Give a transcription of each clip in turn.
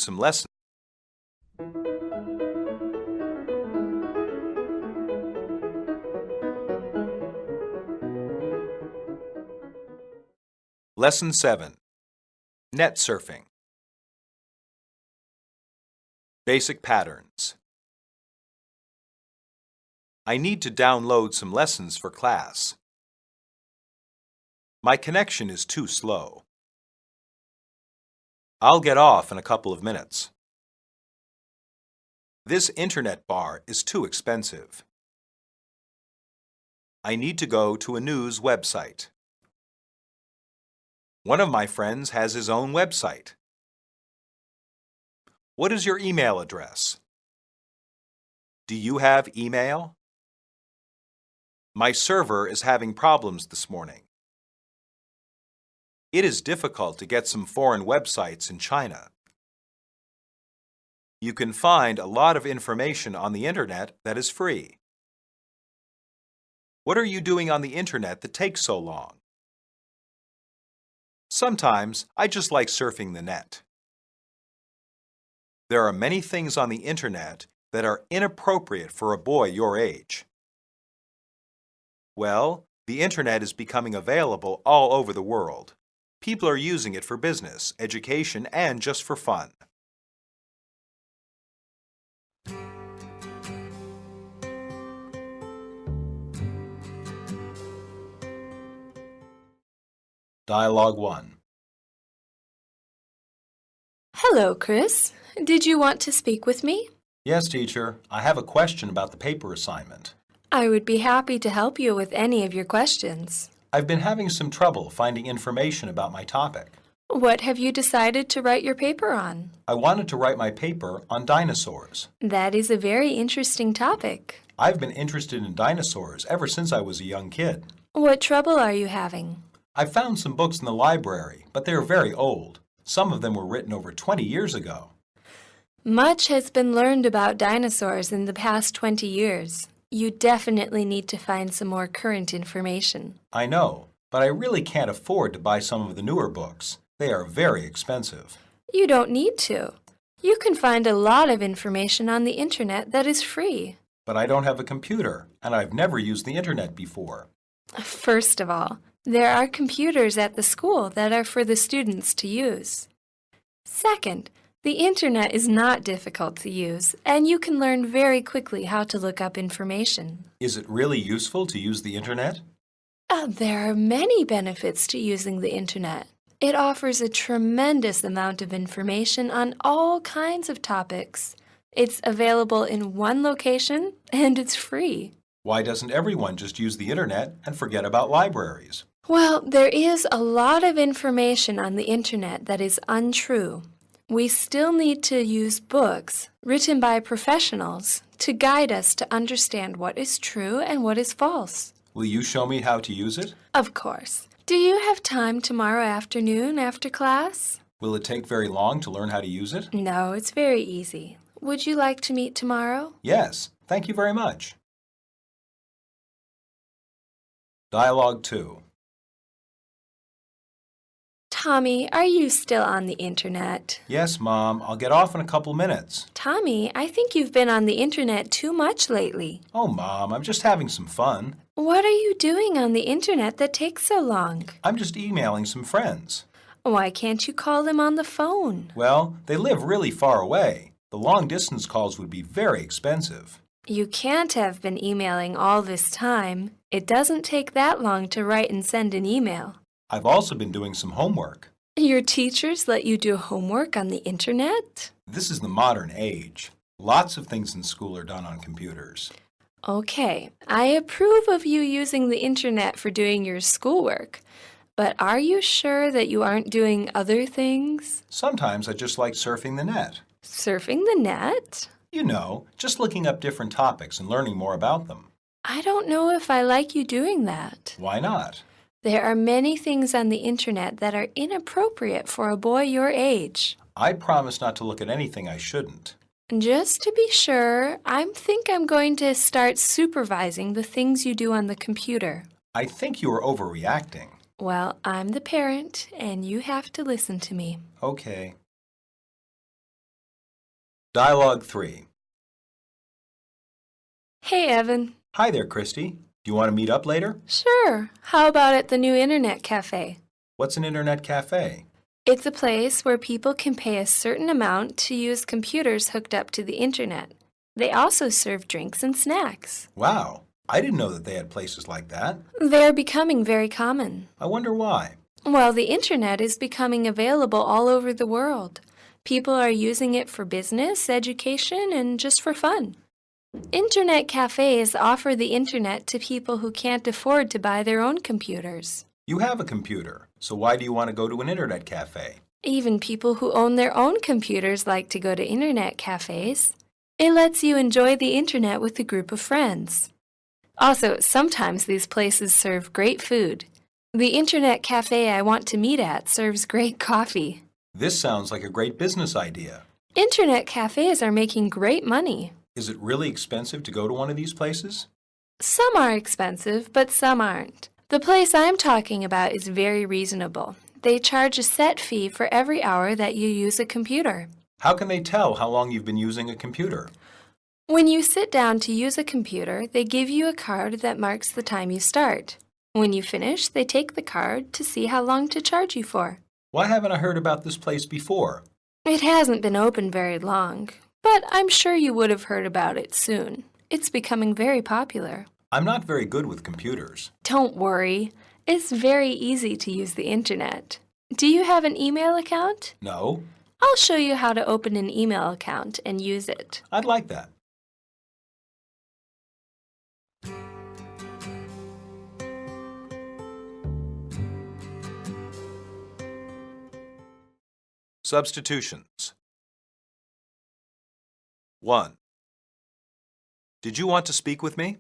some lessons. Lesson 7. Net surfing. Basic patterns. I need to download some lessons for class. My connection is too slow. I'll get off in a couple of minutes. This internet bar is too expensive. I need to go to a news website. One of my friends has his own website. What is your email address? Do you have email? My server is having problems this morning. It is difficult to get some foreign websites in China. You can find a lot of information on the internet that is free. What are you doing on the internet that takes so long? Sometimes I just like surfing the net. There are many things on the internet that are inappropriate for a boy your age. Well, the internet is becoming available all over the world. People are using it for business, education, and just for fun. Dialogue 1. Hello, Chris. Did you want to speak with me? Yes, teacher. I have a question about the paper assignment. I would be happy to help you with any of your questions. I've been having some trouble finding information about my topic. What have you decided to write your paper on? I wanted to write my paper on dinosaurs. That is a very interesting topic. I've been interested in dinosaurs ever since I was a young kid. What trouble are you having? I found some books in the library, but they are very old. Some of them were written over 20 years ago. Much has been learned about dinosaurs in the past 20 years. You definitely need to find some more current information. I know, but I really can't afford to buy some of the newer books. They are very expensive. You don't need to. You can find a lot of information on the internet that is free. But I don't have a computer, and I've never used the internet before. First of all, there are computers at the school that are for the students to use. Second, the internet is not difficult to use, and you can learn very quickly how to look up information. Is it really useful to use the internet? There are many benefits to using the internet. It offers a tremendous amount of information on all kinds of topics. It's available in one location, and it's free. Why doesn't everyone just use the internet and forget about libraries? Well, there is a lot of information on the internet that is untrue. We still need to use books written by professionals to guide us to understand what is true and what is false. Will you show me how to use it? Of course. Do you have time tomorrow afternoon after class? Will it take very long to learn how to use it? No, it's very easy. Would you like to meet tomorrow? Yes, thank you very much. Dialogue 2. Tommy, are you still on the internet? Yes, Mom. I'll get off in a couple minutes. Tommy, I think you've been on the internet too much lately. Oh, Mom, I'm just having some fun. What are you doing on the internet that takes so long? I'm just emailing some friends. Why can't you call them on the phone? Well, they live really far away. The long-distance calls would be very expensive. You can't have been emailing all this time. It doesn't take that long to write and send an email. I've also been doing some homework. Your teachers let you do homework on the internet? This is the modern age. Lots of things in school are done on computers. Okay, I approve of you using the internet for doing your schoolwork. But are you sure that you aren't doing other things? Sometimes I just like surfing the net. Surfing the net? You know, just looking up different topics and learning more about them. I don't know if I like you doing that. Why not? There are many things on the internet that are inappropriate for a boy your age. I promise not to look at anything I shouldn't. Just to be sure, I think I'm going to start supervising the things you do on the computer. I think you are overreacting. Well, I'm the parent, and you have to listen to me. Okay. Dialogue 3. Hey, Evan. Hi there, Christy. Do you want to meet up later? Sure. How about at the new internet cafe? What's an internet cafe? It's a place where people can pay a certain amount to use computers hooked up to the internet. They also serve drinks and snacks. Wow, I didn't know that they had places like that. They're becoming very common. I wonder why. Well, the internet is becoming available all over the world. People are using it for business, education, and just for fun. Internet cafes offer the internet to people who can't afford to buy their own computers. You have a computer, so why do you want to go to an internet cafe? Even people who own their own computers like to go to internet cafes. It lets you enjoy the internet with a group of friends. Also, sometimes these places serve great food. The internet cafe I want to meet at serves great coffee. This sounds like a great business idea. Internet cafes are making great money. Is it really expensive to go to one of these places? Some are expensive, but some aren't. The place I'm talking about is very reasonable. They charge a set fee for every hour that you use a computer. How can they tell how long you've been using a computer? When you sit down to use a computer, they give you a card that marks the time you start. When you finish, they take the card to see how long to charge you for. Why haven't I heard about this place before? It hasn't been open very long, but I'm sure you would have heard about it soon. It's becoming very popular. I'm not very good with computers. Don't worry. It's very easy to use the internet. Do you have an email account? No, I'll show you how to open an email account and use it. I'd like that. Substitutions. 1. Did you want to speak with me?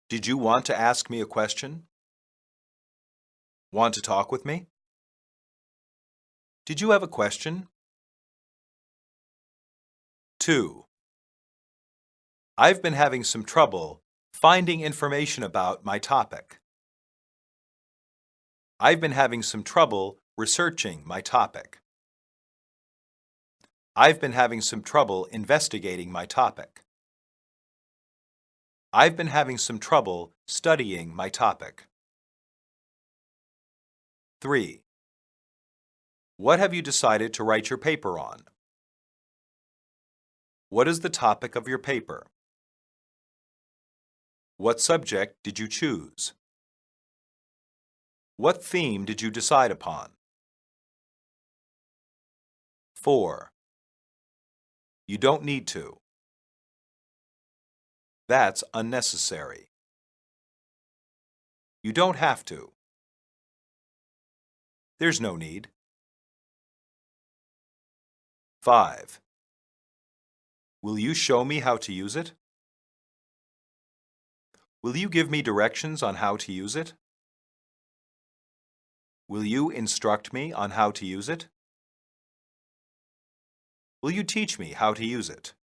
Did you want to ask me a question? Want to talk with me? Did you have a question? 2. I've been having some trouble finding information about my topic. I've been having some trouble researching my topic. I've been having some trouble investigating my topic. I've been having some trouble studying my topic. 3. What have you decided to write your paper on? What is the topic of your paper? What subject did you choose? What theme did you decide upon? 4. You don't need to. That's unnecessary. You don't have to. There's no need. 5. Will you show me how to use it? Will you give me directions on how to use it? Will you instruct me on how to use it? Will you teach me how to use it?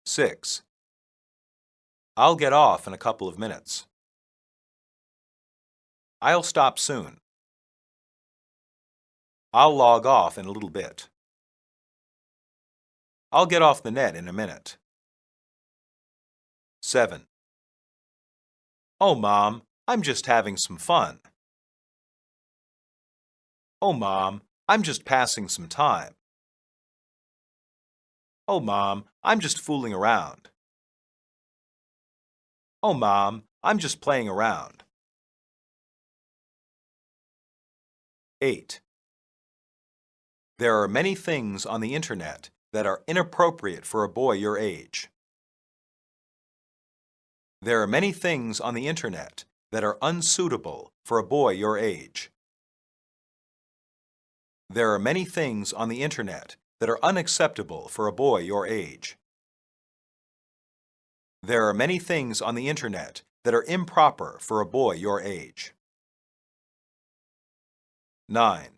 6. I'll get off in a couple of minutes. I'll stop soon. I'll log off in a little bit. I'll get off the net in a minute. 7. Oh, Mom, I'm just having some fun. Oh, Mom, I'm just passing some time. Oh, Mom, I'm just fooling around. Oh, Mom, I'm just playing around. 8. There are many things on the internet that are inappropriate for a boy your age. There are many things on the internet that are unsuitable for a boy your age. There are many things on the internet that are unacceptable for a boy your age. There are many things on the internet that are improper for a boy your age. 9.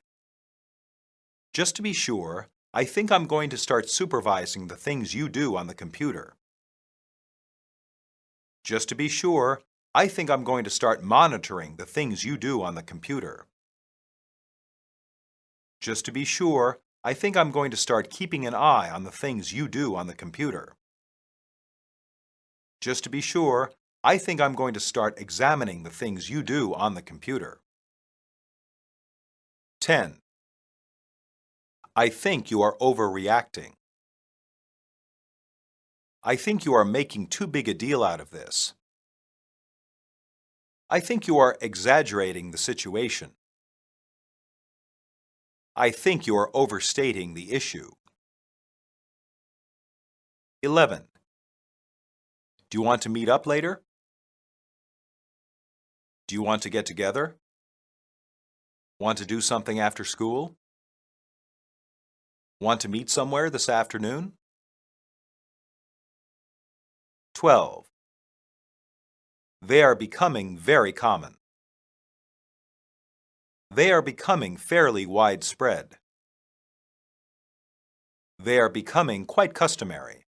Just to be sure, I think I'm going to start supervising the things you do on the computer. Just to be sure, I think I'm going to start monitoring the things you do on the computer. Just to be sure, I think I'm going to start keeping an eye on the things you do on the computer. Just to be sure, I think I'm going to start examining the things you do on the computer. 10. I think you are overreacting. I think you are making too big a deal out of this. I think you are exaggerating the situation. I think you are overstating the issue. 11. Do you want to meet up later? Do you want to get together? Want to do something after school? Want to meet somewhere this afternoon? 12. They are becoming very common. They are becoming fairly widespread. They are becoming quite customary.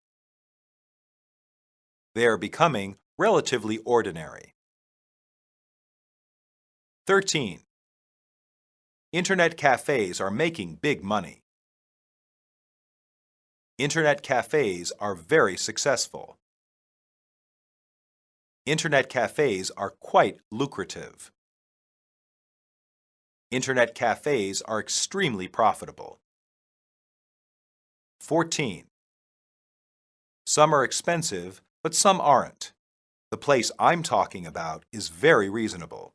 They are becoming relatively ordinary. 13. Internet cafes are making big money. Internet cafes are very successful. Internet cafes are quite lucrative. Internet cafes are extremely profitable. 14. Some are expensive, but some aren't. The place I'm talking about is very reasonable.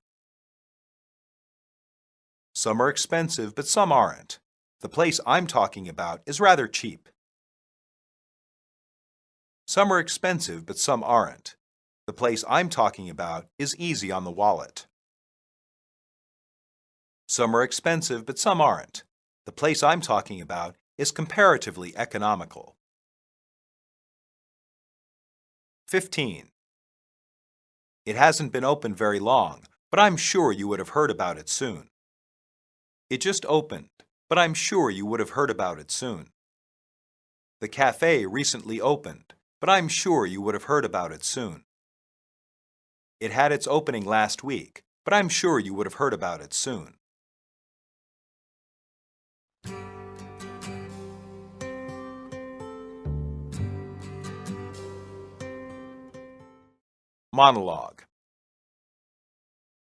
Some are expensive, but some aren't. The place I'm talking about is rather cheap. Some are expensive, but some aren't. The place I'm talking about is easy on the wallet. Some are expensive, but some aren't. The place I'm talking about is comparatively economical. 15. It hasn't been open very long, but I'm sure you would have heard about it soon. It just opened, but I'm sure you would have heard about it soon. The cafe recently opened, but I'm sure you would have heard about it soon. It had its opening last week, but I'm sure you would have heard about it soon. Monologue.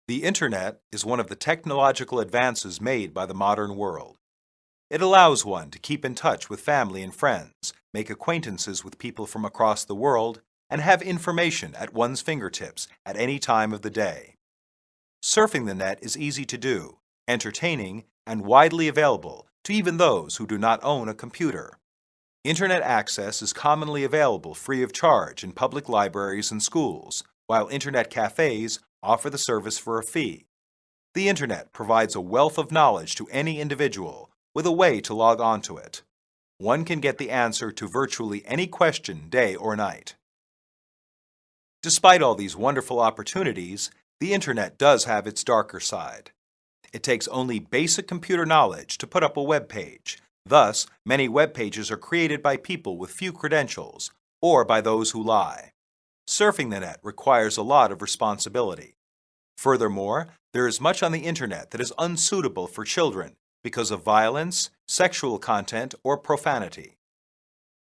The Internet is one of the technological advances made by the modern world. It allows one to keep in touch with family and friends, make acquaintances with people from across the world, and have information at one's fingertips at any time of the day. Surfing the net is easy to do, entertaining, and widely available to even those who do not own a computer. Internet access is commonly available free of charge in public libraries and schools, while Internet cafes offer the service for a fee. The Internet provides a wealth of knowledge to any individual with a way to log on to it. One can get the answer to virtually any question day or night. Despite all these wonderful opportunities, the Internet does have its darker side. It takes only basic computer knowledge to put up a web page. Thus, many web pages are created by people with few credentials or by those who lie. Surfing the net requires a lot of responsibility. Furthermore, there is much on the Internet that is unsuitable for children because of violence, sexual content, or profanity.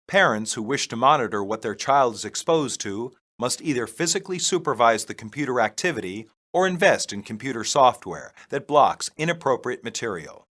Parents who wish to monitor what their child is exposed to must either physically supervise the computer activity or invest in computer software that blocks inappropriate material.